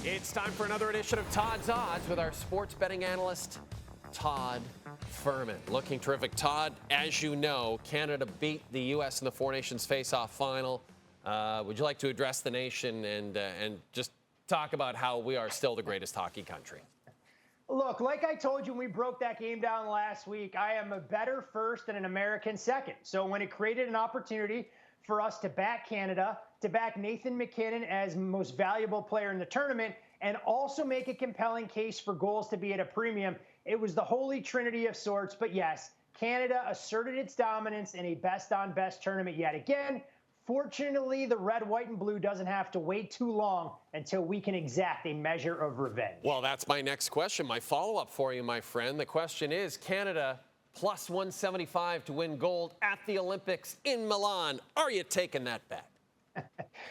It's time for another edition of Todd's Odds with our sports betting analyst, Todd Fuhrman. Looking terrific. Todd, as you know, Canada beat the U.S. in the Four Nations face-off final. Would you like to address the nation and just talk about how we are still the greatest hockey country? Look, like I told you when we broke that game down last week, I am a better first and an American second. So when it created an opportunity for us to back Canada, to back Nathan MacKinnon as most valuable player in the tournament, and also make a compelling case for goals to be at a premium, it was the holy trinity of sorts. But yes, Canada asserted its dominance in a best-on-best tournament yet again. Fortunately, the red, white, and blue doesn't have to wait too long until we can exact a measure of revenge. Well, that's my next question. My follow-up for you, my friend. The question is, Canada plus 175 to win gold at the Olympics in Milan. Are you taking that bet?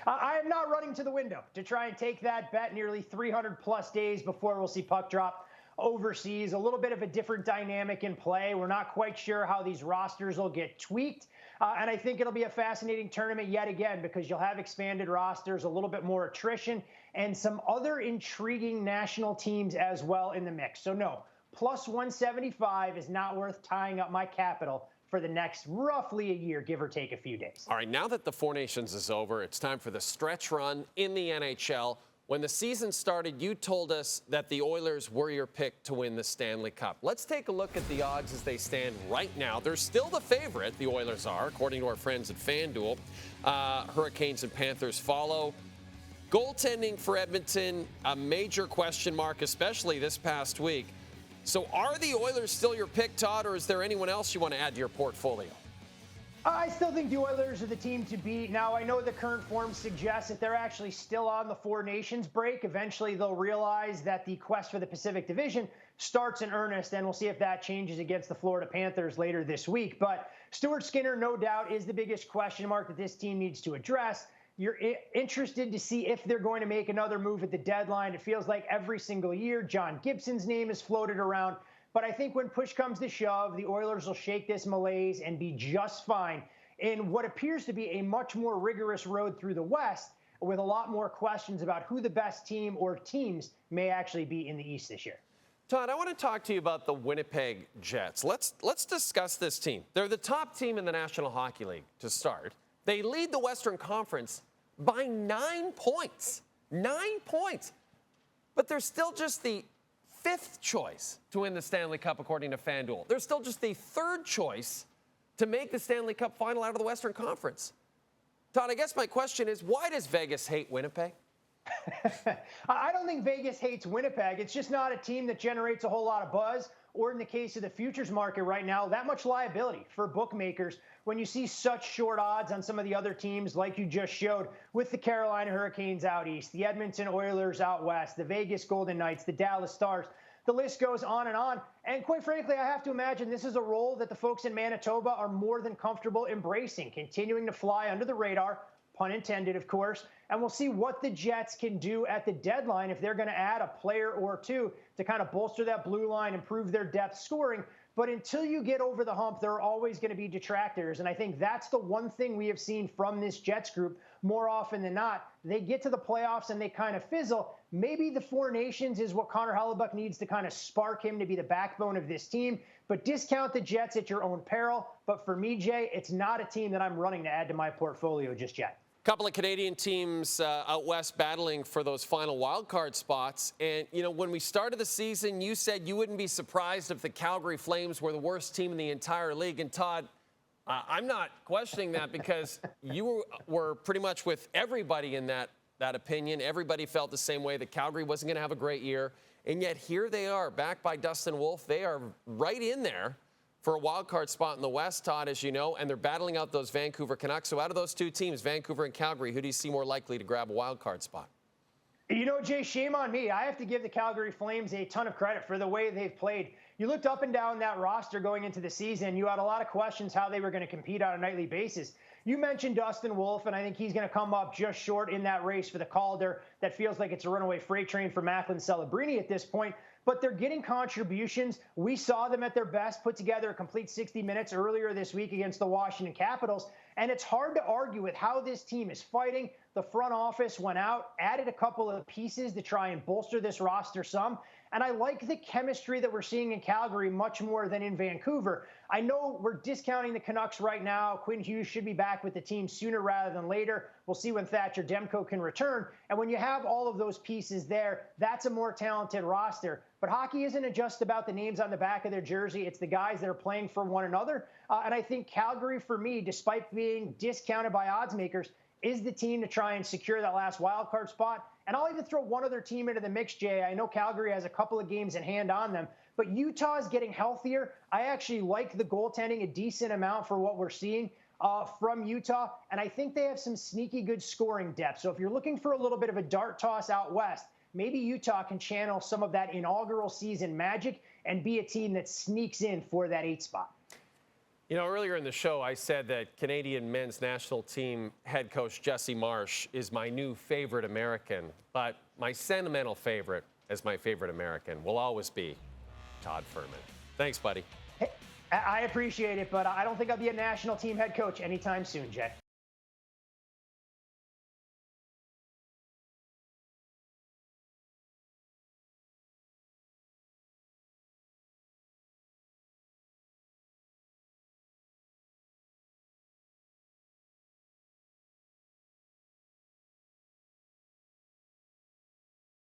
I am not running to the window to try and take that bet nearly 300-plus days before we'll see puck drop overseas. A little bit of a different dynamic in play. We're not quite sure how these rosters will get tweaked. And I think it'll be a fascinating tournament yet again because you'll have expanded rosters, a little bit more attrition, and some other intriguing national teams as well in the mix. So no, plus 175 is not worth tying up my capital for the next roughly a year, give or take a few days. All right, now that the Four Nations is over, it's time for the stretch run in the NHL. When the season started, you told us that the Oilers were your pick to win the Stanley Cup. Let's take a look at the odds as they stand right now. They're still the favorite, the Oilers are, according to our friends at FanDuel. Hurricanes and Panthers follow. Goaltending for Edmonton, a major question mark, especially this past week. So are the Oilers still your pick, Todd, or is there anyone else you want to add to your portfolio? I still think the Oilers are the team to beat. Now, I know the current form suggests that they're actually still on the Four Nations break. Eventually, they'll realize that the quest for the Pacific Division starts in earnest, and we'll see if that changes against the Florida Panthers later this week. But Stuart Skinner, no doubt, is the biggest question mark that this team needs to address. You're interested to see if they're going to make another move at the deadline. It feels like every single year, John Gibson's name is floated around. But I think when push comes to shove, the Oilers will shake this malaise and be just fine in what appears to be a much more rigorous road through the West, with a lot more questions about who the best team or teams may actually be in the East this year. Todd, I want to talk to you about the Winnipeg Jets. Let's discuss this team. They're the top team in the National Hockey League to start. They lead the Western Conference by 9 points. 9 points. But they're still just the fifth choice to win the Stanley Cup, according to FanDuel. They're still just the third choice to make the Stanley Cup final out of the Western Conference. Todd, I guess my question is, why does Vegas hate Winnipeg? I don't think Vegas hates Winnipeg. It's just not a team that generates a whole lot of buzz, or in the case of the futures market right now, that much liability for bookmakers when you see such short odds on some of the other teams like you just showed with the Carolina Hurricanes out east, the Edmonton Oilers out west, the Vegas Golden Knights, the Dallas Stars. The list goes on and on. And quite frankly, I have to imagine this is a role that the folks in Manitoba are more than comfortable embracing, continuing to fly under the radar, pun intended, of course. And we'll see what the Jets can do at the deadline if they're going to add a player or two to kind of bolster that blue line, improve their depth scoring. But until you get over the hump, there are always going to be detractors. And I think that's the one thing we have seen from this Jets group more often than not. They get to the playoffs and they kind of fizzle. Maybe the Four Nations is what Connor Hellebuyck needs to kind of spark him to be the backbone of this team. But discount the Jets at your own peril. But for me, Jay, it's not a team that I'm running to add to my portfolio just yet. Couple of Canadian teams out west battling for those final wildcard spots. And, you know, when we started the season, you said you wouldn't be surprised if the Calgary Flames were the worst team in the entire league. And, Todd, I'm not questioning that because you were pretty much with everybody in that opinion. Everybody felt the same way that Calgary wasn't going to have a great year. And yet here they are, backed by Dustin Wolf. They are right in there for a wild card spot in the West, Todd, as you know, and they're battling out those Vancouver Canucks. So out of those two teams, Vancouver and Calgary, who do you see more likely to grab a wild card spot? You know, Jay, shame on me. I have to give the Calgary Flames a ton of credit for the way they've played. You looked up and down that roster going into the season. You had a lot of questions how they were going to compete on a nightly basis. You mentioned Dustin Wolf, and I think he's going to come up just short in that race for the Calder. That feels like it's a runaway freight train for Macklin Celebrini at this point. But they're getting contributions. We saw them at their best, put together a complete 60 minutes earlier this week against the Washington Capitals. And it's hard to argue with how this team is fighting, the front office went out, added a couple of pieces to try and bolster this roster some. And I like the chemistry that we're seeing in Calgary much more than in Vancouver. I know we're discounting the Canucks right now. Quinn Hughes should be back with the team sooner rather than later. We'll see when Thatcher Demko can return. And when you have all of those pieces there, that's a more talented roster. But hockey isn't just about the names on the back of their jersey. It's the guys that are playing for one another. And I think Calgary, for me, despite being discounted by odds makers, is the team to try and secure that last wild card spot. And I'll even throw one other team into the mix, Jay. I know Calgary has a couple of games in hand on them, but Utah is getting healthier. I actually like the goaltending a decent amount for what we're seeing from Utah, and I think they have some sneaky good scoring depth. So if you're looking for a little bit of a dart toss out west, maybe Utah can channel some of that inaugural season magic and be a team that sneaks in for that 8 spot. You know, earlier in the show, I said that Canadian men's national team head coach Jesse Marsh is my new favorite American, but my sentimental favorite as my favorite American will always be Todd Fuhrman. Thanks, buddy. Hey, I appreciate it, but I don't think I'll be a national team head coach anytime soon, Jay.